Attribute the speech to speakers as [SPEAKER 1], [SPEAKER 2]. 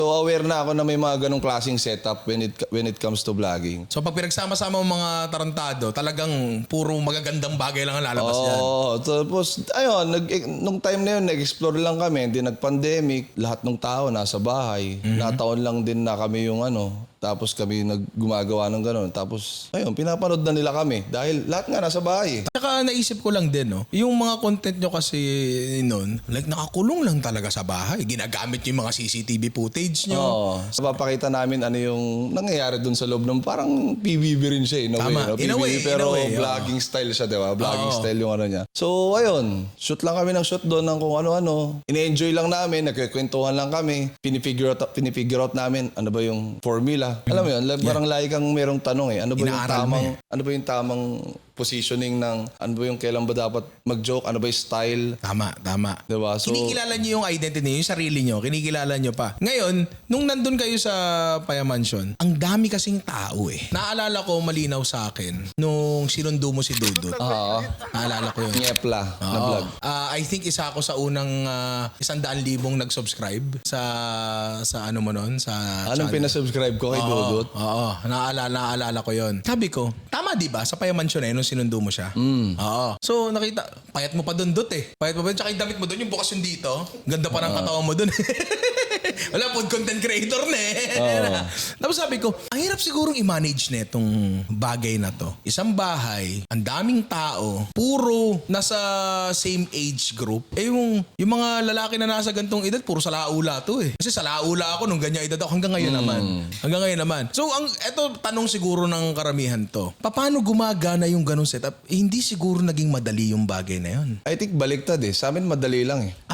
[SPEAKER 1] So aware na ako na may mga ganong klaseng setup when it comes to vlogging.
[SPEAKER 2] So pag pinagsama-sama ang mga tarantado, talagang puro magagandang bagay lang ang lalabas yan.
[SPEAKER 1] Oo, tapos ayun, nung time na yun, nag-explore lang kami, hindi nag-pandemic, lahat ng tao nasa bahay. Nataon lang din na kami yung tapos kami gumagawa ng gano'n. Tapos, ayun, pinapanood na nila kami. Dahil lahat nga nasa bahay.
[SPEAKER 2] Saka naisip ko lang din, no? Yung mga content nyo kasi noon, like nakakulong lang talaga sa bahay. Ginagamit nyo yung mga CCTV footage nyo.
[SPEAKER 1] Oo. So, papakita namin ano yung nangyayari dun sa loob ng parang PBB rin siya. In a way,
[SPEAKER 2] Tama.
[SPEAKER 1] no?
[SPEAKER 2] In a
[SPEAKER 1] PBB,
[SPEAKER 2] way,
[SPEAKER 1] pero
[SPEAKER 2] in a way,
[SPEAKER 1] vlogging style siya, di ba? Vlogging style yung ano niya. So, ayun. Shoot lang kami ng shoot doon ng kung ano-ano. Ine-enjoy lang namin. Nagkikwentuhan lang kami. Pinifigure out namin ano ba yung formula. Alam mo yun, parang lagi kang merong tanong Ano ba yung
[SPEAKER 2] Inaaral mo
[SPEAKER 1] ano ba yung tamang positioning ng ano ba yung kailan ba dapat mag-joke, ano ba yung style.
[SPEAKER 2] Tama.
[SPEAKER 1] Diba? So,
[SPEAKER 2] Kinikilala nyo yung identity nyo, yung sarili nyo, kinikilala nyo pa. Ngayon, nung nandun kayo sa Paya Mansion, ang dami kasing tao eh. Naalala ko malinaw sa akin nung sinundo mo si Dudut. Naalala ko yun.
[SPEAKER 1] Nyepla na
[SPEAKER 2] Oo.
[SPEAKER 1] vlog.
[SPEAKER 2] I think isa ako sa unang 100,000 nag-subscribe sa ano mo nun, sa
[SPEAKER 1] Anong pinasubscribe ko kay Dudut?
[SPEAKER 2] Oo, naalala ko yon. Sabi ko, tama di ba? Sa Paya Mansion nung sinundo mo siya. Oo. So nakita, payat mo pa doon Dut eh. Payat mo pa, tsaka yung damit mo doon, yung bukas yung dito. Ganda pa ng katawan mo doon. Wala, food content creator na eh. Tapos sabi ko, ang hirap sigurong i-manage na itong bagay na to. Isang bahay, ang daming tao, puro nasa same age group. Yung mga lalaki na nasa gantong edad, puro sa laula to eh. Kasi sa laula ako nung ganyan edad ako hanggang ngayon naman. Hanggang ngayon naman. So, eto tanong siguro ng karamihan to. Paano gumagana yung ganong setup? Hindi siguro naging madali yung bagay na yun.
[SPEAKER 1] I think baliktad eh. Sa amin madali lang eh.